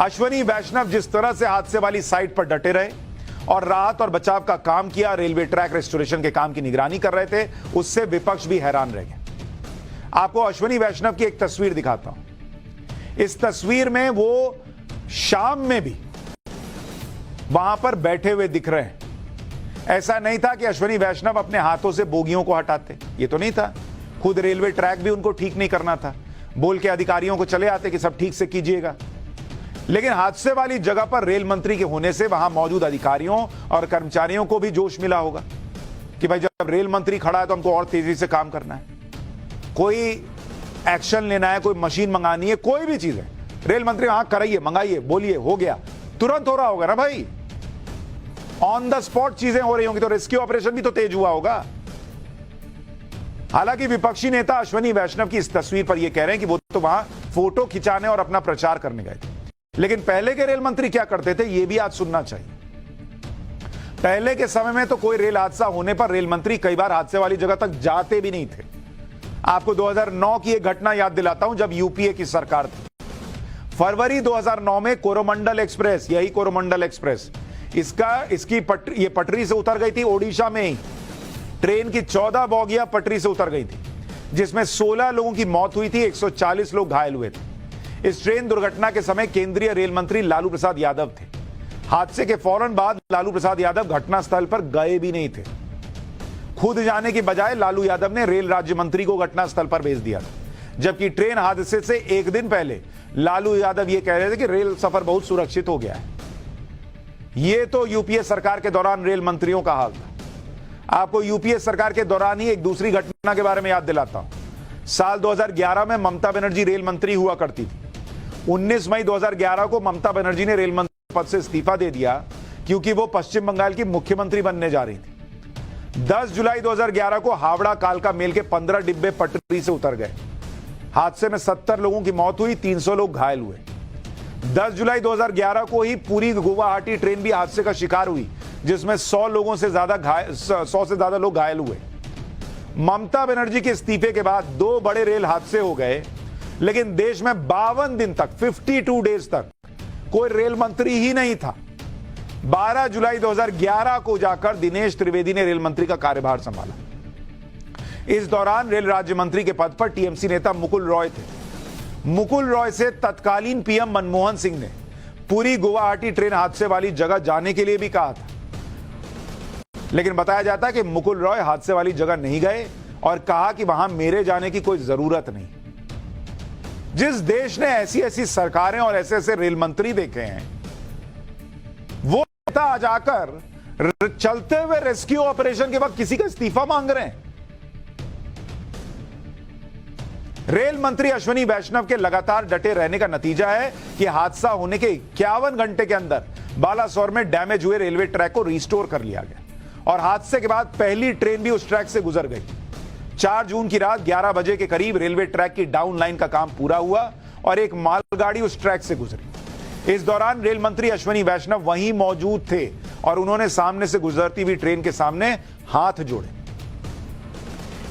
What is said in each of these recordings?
अश्वनी वैष्णव जिस तरह से हादसे वाली साइट पर डटे रहे और राहत और बचाव का काम किया, रेलवे ट्रैक रेस्टोरेशन के काम की निगरानी कर रहे थे, उससे विपक्ष भी हैरान रह गया। आपको अश्वनी वैष्णव की एक तस्वीर दिखाता हूं। इस तस्वीर में वो शाम में भी वहां पर बैठे हुए दिख रहे हैं। ऐसा नहीं था कि अश्वनी वैष्णव अपने हाथों से बोगियों को हटाते, ये तो नहीं था। खुद रेलवे ट्रैक भी उनको ठीक नहीं करना था, बोल के अधिकारियों को चले आते कि सब ठीक से कीजिएगा। लेकिन हादसे वाली जगह पर रेल मंत्री के होने से वहां मौजूद अधिकारियों और कर्मचारियों को भी जोश मिला होगा कि भाई जब रेल मंत्री खड़ा है तो हमको और तेजी से काम करना है, कोई एक्शन लेना है, कोई मशीन मंगानी है, कोई भी चीज है, रेल मंत्री वहां कराइए, मंगाइए, बोलिए, हो गया, तुरंत हो रहा होगा ना भाई। ऑन द स्पॉट चीजें हो रही होंगी तो रेस्क्यू ऑपरेशन भी तो तेज हुआ होगा। हालांकि विपक्षी नेता अश्वनी वैष्णव की इस तस्वीर पर यह कह रहे हैं कि वो तो वहां फोटो खिंचाने और अपना प्रचार करने गए थे। लेकिन पहले के रेल मंत्री क्या करते थे, यह भी आज सुनना चाहिए। पहले के समय में तो कोई रेल हादसा होने पर रेल मंत्री कई बार हादसे वाली जगह तक जाते भी नहीं थे। आपको 2009 की एक घटना याद दिलाता हूं, जब यूपीए की सरकार थी। फरवरी 2009 में कोरोमंडल एक्सप्रेस, यही कोरोमंडल एक्सप्रेस, इसकी पटरी से उतर गई थी ओडिशा में ही। ट्रेन की 14 बोगियां पटरी से उतर गई थी, जिसमें 16 लोगों की मौत हुई थी, 140 लोग घायल हुए थे। इस ट्रेन दुर्घटना के समय केंद्रीय रेल मंत्री लालू प्रसाद यादव थे। हादसे के फौरन बाद लालू प्रसाद यादव घटनास्थल पर गए भी नहीं थे। खुद जाने की बजाय लालू यादव ने रेल राज्य मंत्री को घटनास्थल पर भेज दिया था, जबकि ट्रेन हादसे से एक दिन पहले लालू यादव यह कह रहे थे कि रेल सफर बहुत सुरक्षित हो गया है। यह तो यूपीए सरकार के दौरान रेल मंत्रियों का हाल था। आपको यूपीए सरकार के दौरान ही एक दूसरी घटना के बारे में याद दिलाता हूं। साल 2011 में ममता बनर्जी रेल मंत्री हुआ करती थी। 19 मई 2011 को ममता बनर्जी ने रेल मंत्री पद से इस्तीफा दे दिया क्योंकि वो पश्चिम बंगाल की मुख्यमंत्री बनने जा रही थी। 10 जुलाई 2011 को हावड़ा कालका मेल के 15 डिब्बे पटरी से उतर गए। हादसे में 70 लोगों की मौत हुई, 300 लोग घायल हुए। 10 जुलाई 2011 को ही पूरी गुवाहाटी ट्रेन भी हादसे का शिकार हुई, जिसमें 100 से ज्यादा लोग घायल हुए। ममता बनर्जी के इस्तीफे के बाद 2 बड़े रेल हादसे हो गए, लेकिन देश में 52 दिन तक, 52 डेज तक कोई रेल मंत्री ही नहीं था। 12 जुलाई 2011 को जाकर दिनेश त्रिवेदी ने रेल मंत्री का कार्यभार संभाला। इस दौरान रेल राज्य मंत्री के पद पर टीएमसी नेता मुकुल रॉय थे। मुकुल रॉय से तत्कालीन पीएम मनमोहन सिंह ने पूरी गुवाहाटी ट्रेन हादसे वाली जगह जाने के लिए भी कहा था, लेकिन बताया जाता है कि मुकुल रॉय हादसे वाली जगह नहीं गए और कहा कि वहां मेरे जाने की कोई जरूरत नहीं। जिस देश ने ऐसी ऐसी सरकारें और ऐसे ऐसे रेल मंत्री देखे हैं, वो नेता आ जाकर चलते हुए रेस्क्यू ऑपरेशन के वक्त किसी का इस्तीफा मांग रहे हैं। रेल मंत्री अश्वनी वैष्णव के लगातार डटे रहने का नतीजा है कि हादसा होने के 51 घंटे के अंदर बालासोर में डैमेज हुए रेलवे ट्रैक को रिस्टोर कर लिया गया और हादसे के बाद पहली ट्रेन भी उस ट्रैक से गुजर गई। 4 जून की रात 11 बजे के करीब रेलवे ट्रैक की डाउन लाइन का काम पूरा हुआ और एक मालगाड़ी उस ट्रैक से गुजरी। इस दौरान रेल मंत्री अश्वनी वैष्णव वहीं मौजूद थे और उन्होंने सामने से गुजरती हुई ट्रेन के सामने हाथ जोड़े।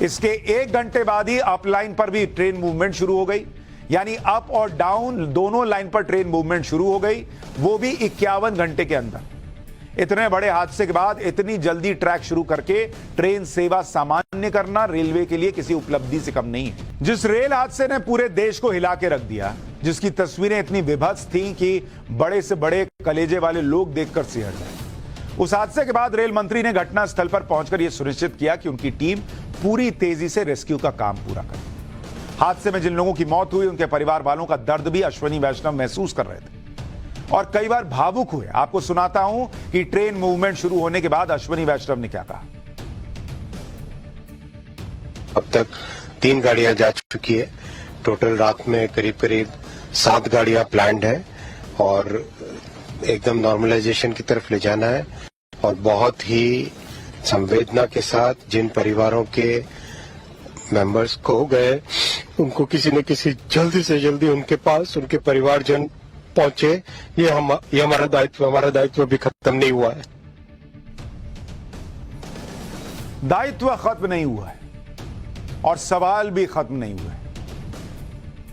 इसके 1 घंटे बाद ही अप लाइन पर भी ट्रेन मूवमेंट शुरू हो गई, यानी अप और डाउन दोनों लाइन पर ट्रेन मूवमेंट शुरू हो गई, वो भी 51 घंटे के अंदर। इतने बड़े हादसे के बाद इतनी जल्दी ट्रैक शुरू करके ट्रेन सेवा सामान्य करना रेलवे के लिए किसी उपलब्धि से कम नहीं है। जिस रेल हादसे ने पूरे देश को हिला के रख दिया, जिसकी तस्वीरें इतनी विभत्स थीं कि बड़े से बड़े कलेजे वाले लोग देखकर सिहर गए, उस हादसे के बाद रेल मंत्री ने घटनास्थल पर पहुंचकर यह सुनिश्चित किया कि उनकी टीम पूरी तेजी से रेस्क्यू का काम पूरा करे। हादसे में जिन लोगों की मौत हुई, उनके परिवार वालों का दर्द भी अश्वनी वैष्णव महसूस कर रहे थे और कई बार भावुक हुए। आपको सुनाता हूं कि ट्रेन मूवमेंट शुरू होने के बाद अश्वनी वैष्णव ने क्या कहा। अब तक 3 गाड़ियां जा चुकी है। टोटल रात में करीब 7 गाड़ियां प्लान्ड है और एकदम नॉर्मलाइजेशन की तरफ ले जाना है और बहुत ही संवेदना के साथ जिन परिवारों के मेंबर्स खो गए, उनको किसी न किसी जल्दी से जल्दी उनके पास उनके परिवारजन पहुंचे। ये हमारा दायित्व भी खत्म नहीं हुआ है। दायित्व खत्म नहीं हुआ है और सवाल भी खत्म नहीं हुए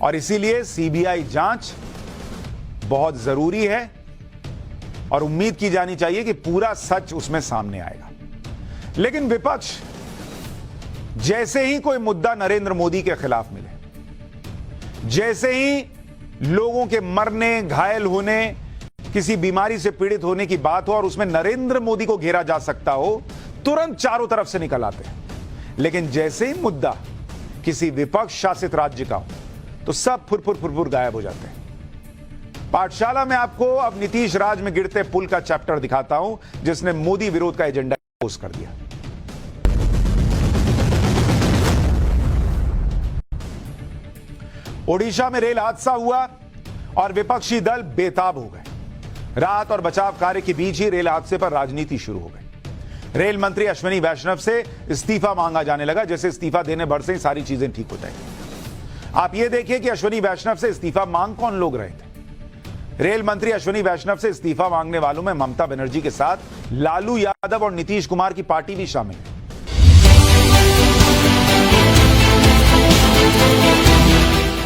और इसीलिए सीबीआई जांच बहुत जरूरी है और उम्मीद की जानी चाहिए कि पूरा सच उसमें सामने आएगा। लेकिन विपक्ष जैसे ही कोई मुद्दा नरेंद्र मोदी के खिलाफ मिले, जैसे ही लोगों के मरने, घायल होने, किसी बीमारी से पीड़ित होने की बात हो और उसमें नरेंद्र मोदी को घेरा जा सकता हो, तुरंत चारों तरफ से निकल आते हैं। लेकिन जैसे ही मुद्दा किसी विपक्ष शासित राज्य का हो तो सब फुरफुर गायब हो जाते हैं। पाठशाला में आपको अब नीतीश राज में गिरते पुल का चैप्टर दिखाता हूं, जिसने मोदी विरोध का एजेंडा पोस्ट कर दिया। ओडिशा में रेल हादसा हुआ और विपक्षी दल बेताब हो गए। राहत और बचाव कार्य के बीच ही रेल हादसे पर राजनीति शुरू हो गई। रेल मंत्री अश्विनी वैष्णव से इस्तीफा मांगा जाने लगा, जैसे इस्तीफा देने भर से ही सारी चीजें ठीक हो जाएंगी। आप ये देखिए कि अश्विनी वैष्णव से इस्तीफा मांग कौन लोग रहे थे। रेल मंत्री अश्विनी वैष्णव से इस्तीफा मांगने वालों में ममता बनर्जी के साथ लालू यादव और नीतीश कुमार की पार्टी भी शामिल है।